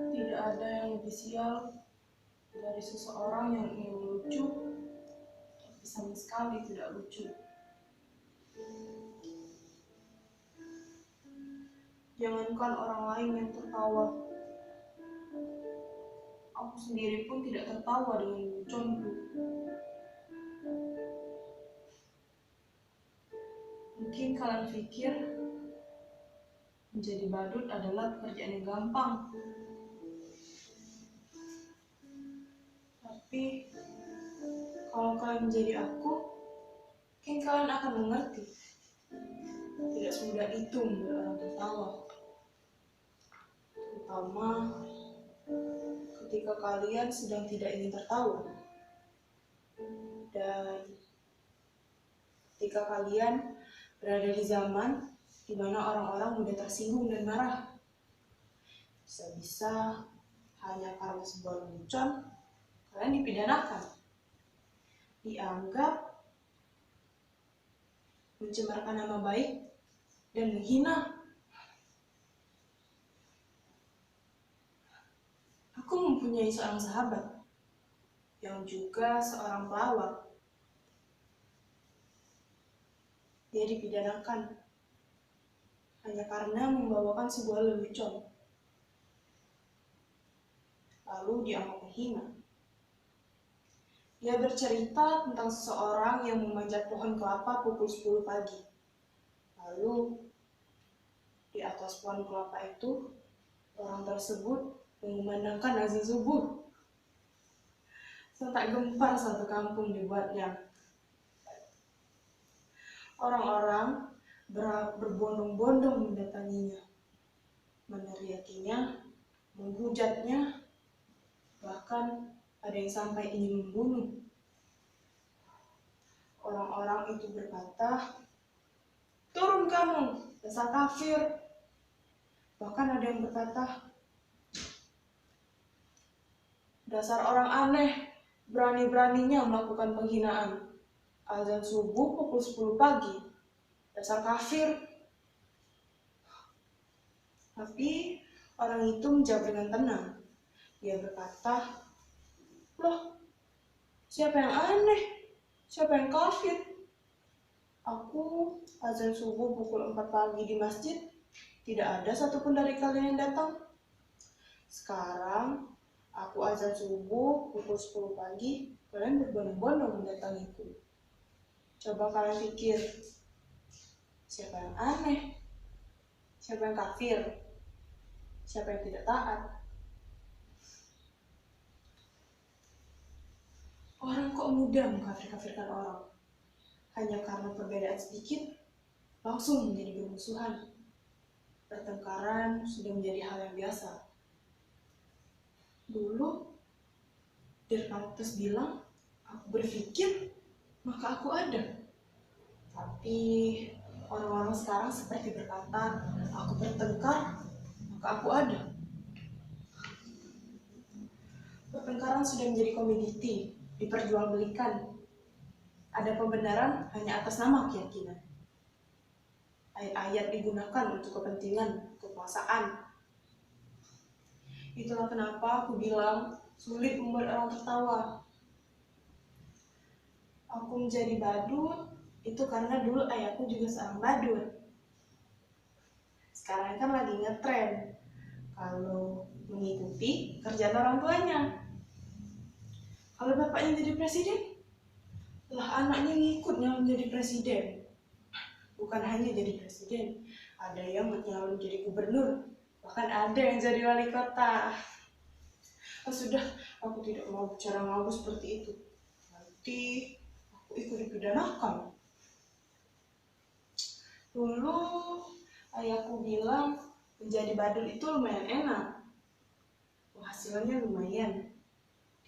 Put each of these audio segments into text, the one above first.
Tidak ada yang lebih sial dari seseorang yang ingin lucu, tapi sama sekali tidak lucu. Jangankan orang lain yang tertawa, aku sendiri pun tidak tertawa dengan lucuanku. Mungkin kalian pikir menjadi badut adalah pekerjaan yang gampang. Tapi kalau kalian menjadi aku, mungkin kalian akan mengerti. Tidak semudah itu membuat orang tertawa. Terutama ketika kalian sedang tidak ingin tertawa. Dan ketika kalian berada di zaman di mana orang-orang mudah tersinggung dan marah. Bisa-bisa hanya karena sebuah lelucon, kalian dipidanakan. Dianggap mencemarkan nama baik dan menghina. Aku mempunyai seorang sahabat yang juga seorang pelawak. Dia dipidanakan hanya karena membawakan sebuah lelucon, lalu dianggap menghina. Dia bercerita tentang seseorang yang memanjat pohon kelapa pukul 10 pagi. Lalu di atas pohon kelapa itu, orang tersebut mengumandangkan azan subuh. Sontak gempar satu kampung dibuatnya. Orang-orang berbondong-bondong mendatanginya, meneriakinya, menghujatnya, bahkan ada yang sampai ingin membunuh. Orang-orang itu berkata, "Turun kamu, dasar kafir." Bahkan ada yang berkata, "Dasar orang aneh, berani-beraninya melakukan penghinaan. Azan subuh pukul 10 pagi, dasar kafir." Tapi orang itu menjawab dengan tenang. Dia berkata, "Loh, siapa yang aneh? Siapa yang kafir? Aku azan subuh pukul 4 pagi di masjid, tidak ada satupun dari kalian yang datang. Sekarang aku azan subuh pukul 10 pagi, kalian berbondong-bondong mendatangiku. Coba kalian pikir, siapa yang aneh? Siapa yang kafir? Siapa yang tidak taat?" Orang kok mudah mengkafir-kafirkan orang. Hanya karena perbedaan sedikit, langsung menjadi bermusuhan. Pertengkaran sudah menjadi hal yang biasa. Dulu, Descartes bilang, "Aku berpikir, maka aku ada." Tapi orang-orang sekarang seperti berkata, "Aku bertengkar, maka aku ada." Pertengkaran sudah menjadi komoditi, diperjualbelikan. Ada pembenaran hanya atas nama keyakinan. Ayat-ayat digunakan untuk kepentingan kekuasaan. Itulah kenapa aku bilang sulit membuat orang tertawa. Aku menjadi badut itu karena dulu ayahku juga seorang badut. Sekarang kan lagi ngetren kalau mengikuti kerjaan orang tuanya. Kalau bapaknya jadi presiden, lah anaknya ngikutnya menjadi presiden. Bukan hanya jadi presiden, ada yang nyalon jadi gubernur, bahkan ada yang jadi wali kota. Oh, sudah, aku tidak mau bicara ngawur seperti itu. Nanti aku ikut dipidanakan. Dulu ayahku bilang menjadi badut itu lumayan enak. Penghasilannya lumayan.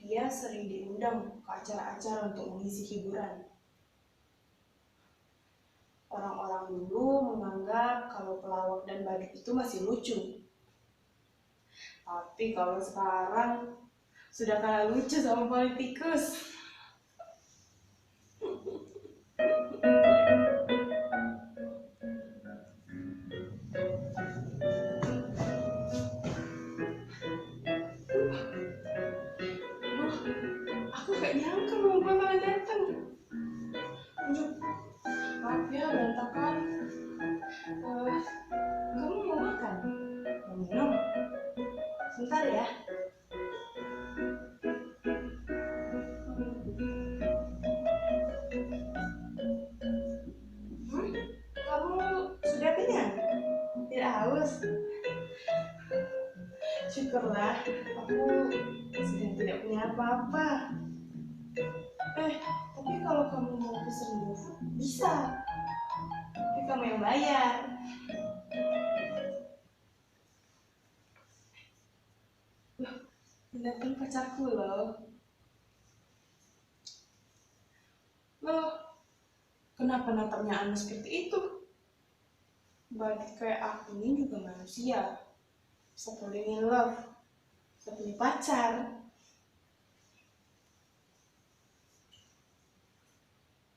Dia sering diundang ke acara-acara untuk mengisi hiburan. Orang-orang dulu menganggap kalau pelawak dan badut itu masih lucu. Tapi kalau sekarang sudah kalah lucu sama politikus. Aku gak nyangka mau bakalan datang. Lanjut. Maaf ya berantakan. Kamu mau makan? Mau minum? Sebentar ya. Kamu sudah kenyang? Tidak haus? Syukurlah, aku sudah tidak punya apa-apa. Tapi kalau kamu mau pesen GoFood, bisa. Tapi kamu yang bayar. Loh, datang pacarku loh. Loh, kenapa natapnya aneh seperti itu? Badut kayak aku ini juga manusia. Falling in love. Bisa punya pacar.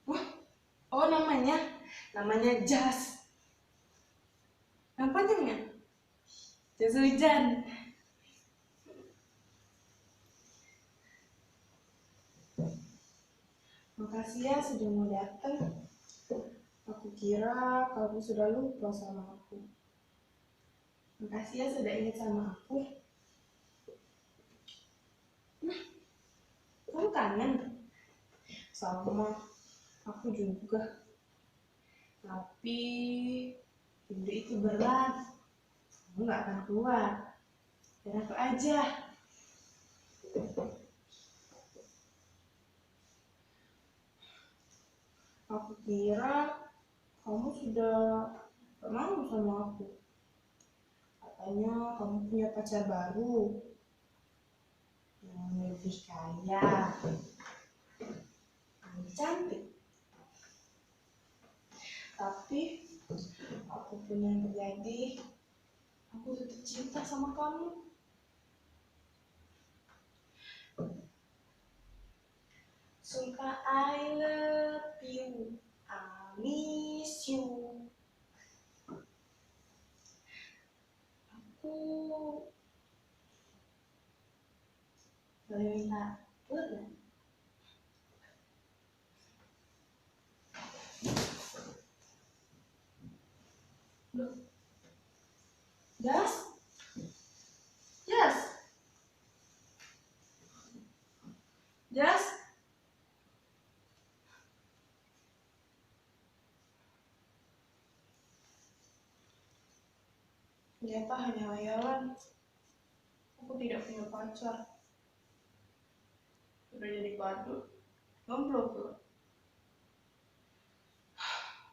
Wah, oh namanya Jas. Yang panjangnya? Jas hujan. Makasih ya sudah mau datang. Aku kira kamu sudah lupa sama aku. Makasih ya sudah ingat sama aku. Kamu kangen? Sama aku juga. Tapi pintu itu berat. Kamu gak akan keluar. Biar aku aja. Aku kira kamu sudah gak mau sama aku. Katanya kamu punya pacar baru yang lebih kaya, lebih cantik. Tapi apapun yang terjadi, aku tetap cinta sama kamu. Sumpah I love you, I miss you. Aku boleh minta peluk ya? Loh, Jas? Jas? Jas? Ternyata hanya hayalan. Aku tidak punya pacar. Sudah jadi badut. Jomblo pula.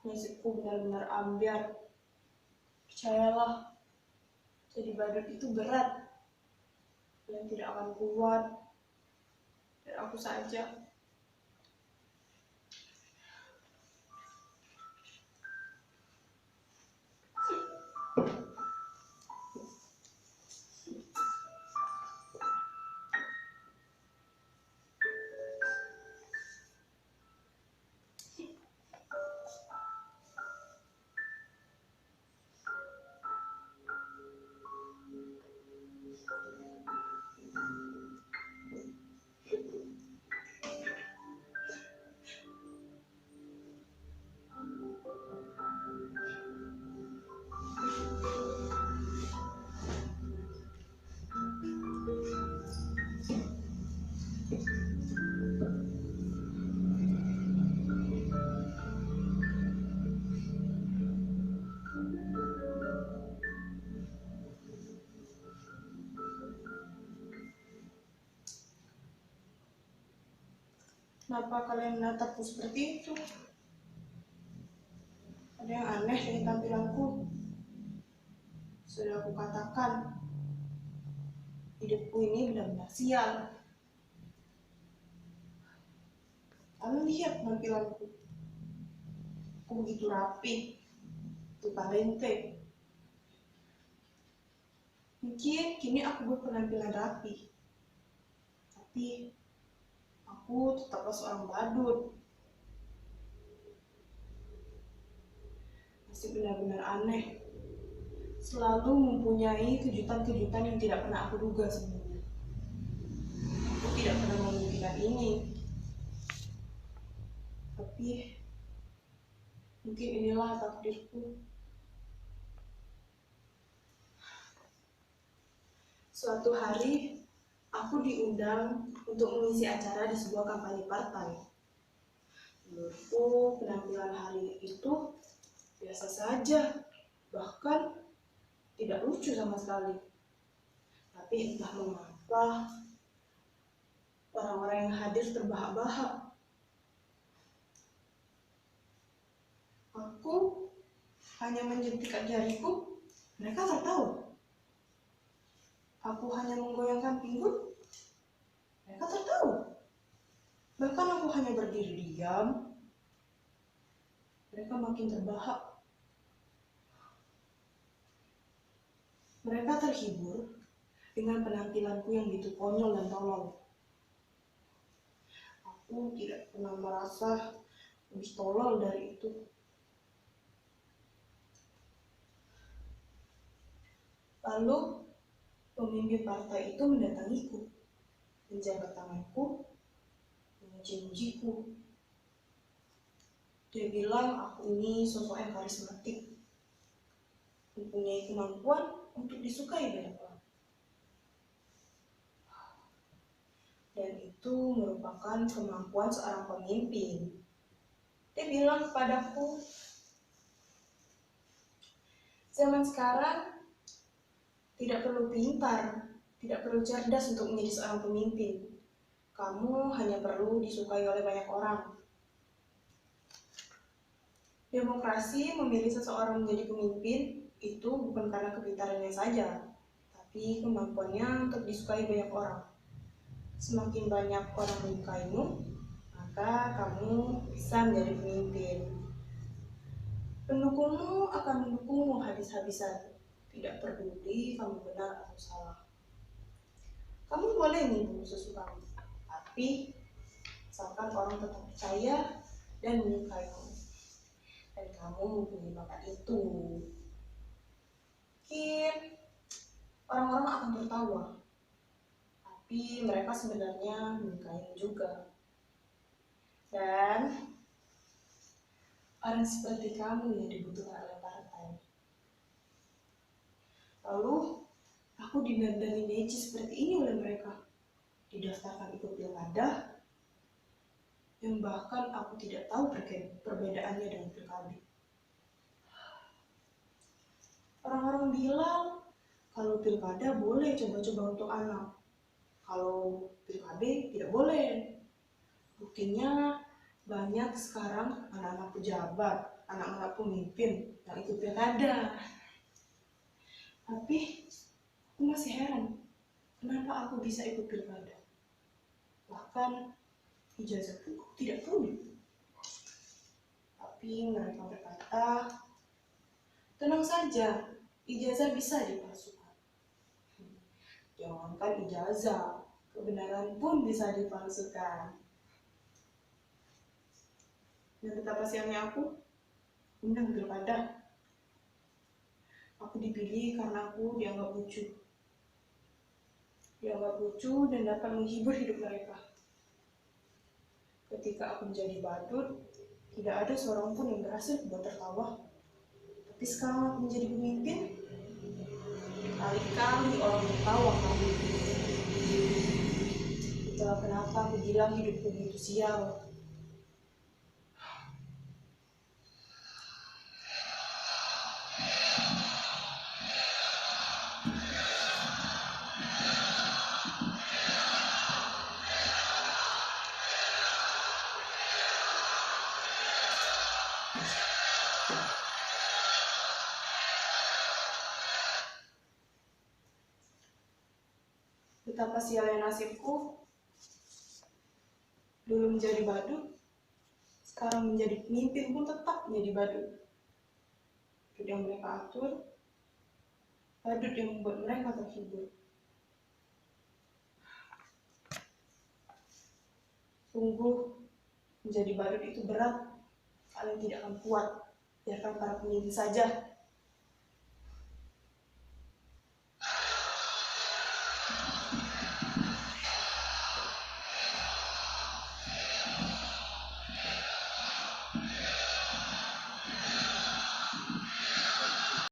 Nasibku benar-benar ambiar. Percayalah, jadi badut itu berat. Kalian tidak akan kuat. Dan aku saja. Kenapa kalian menatapku seperti itu? Ada yang aneh dengan tampilanku. Sudah aku katakan, hidupku ini benar-benar sial. Kalian lihat tampilanku. Aku begitu rapi, itu talente. Mungkin kini aku berpenampilan rapi, tapi aku tetaplah seorang badut. Masih benar-benar aneh. Selalu mempunyai kejutan-kejutan yang tidak pernah aku duga sebelumnya. Aku tidak pernah memimpikan ini. Tapi mungkin inilah takdirku. Suatu hari, aku diundang untuk mengisi acara di sebuah kampanye partai. Menurutku, penampilan hari itu biasa saja, bahkan tidak lucu sama sekali. Tapi entah mengapa, orang-orang yang hadir terbahak-bahak. Aku hanya menjentikkan jariku, mereka tertawa. Aku hanya menggoyangkan pinggul, mereka tertawa. Bahkan aku hanya berdiri diam, mereka makin terbahak. Mereka terhibur dengan penampilanku yang begitu konyol dan tolol. Aku tidak pernah merasa lebih tolol dari itu. Lalu pemimpin partai itu mendatangiku, menjabat tanganku, memuji-mujiku. Dia bilang aku ini sosok yang karismatik, mempunyai kemampuan untuk disukai banyak orang. Dan itu merupakan kemampuan seorang pemimpin. Dia bilang kepadaku, zaman sekarang tidak perlu pintar, tidak perlu cerdas untuk menjadi seorang pemimpin. Kamu hanya perlu disukai oleh banyak orang. Demokrasi memilih seseorang menjadi pemimpin itu bukan karena kepintarannya saja, tapi kemampuannya untuk disukai banyak orang. Semakin banyak orang menyukaimu, maka kamu bisa menjadi pemimpin. Pendukungmu akan mendukungmu habis-habisan, tidak peduli kamu benar atau salah. Kamu boleh menyinggung sesukamu, tapi asalkan orang tetap percaya dan menyukaimu, dan kamu mempunyai bakat itu. Mungkin orang-orang akan tertawa, tapi mereka sebenarnya menyukaimu juga. Dan orang seperti kamu yang dibutuhkan oleh partai. Lalu aku didandani necis seperti ini oleh mereka, didaftarkan ikut pilkada, yang bahkan aku tidak tahu perbedaannya dengan pilkada. Orang-orang bilang kalau pilkada boleh coba-coba untuk anak, kalau pilkada tidak boleh. Buktinya banyak sekarang anak-anak pejabat, anak-anak pemimpin yang ikut pilkada. Tapi aku masih heran, kenapa aku bisa ikut pilkada? Bahkan ijazah pun tidak punya. Tapi mereka berkata, tenang saja, ijazah bisa dipalsukan. Jangankan ijazah, kebenaran pun bisa dipalsukan. Dan betapa sialnya aku menang pilkada. Aku dipilih karena aku dianggap lucu. Dianggap lucu dan dapat menghibur hidup mereka. Ketika aku menjadi badut, tidak ada seorang pun yang berhasil membuat tertawa. Tapi sekarang aku menjadi pemimpin, kali-kali orang tertawa kami. Itulah kenapa aku bilang hidupku begitu sial. Betapa sialnya nasibku, dulu menjadi badut, sekarang menjadi pemimpin pun tetap menjadi badut. Badut yang mereka atur, badut yang membuat mereka terhibur. Sungguh, menjadi badut itu berat. Kalian tidak akan kuat. Biarkan para pemimpin saja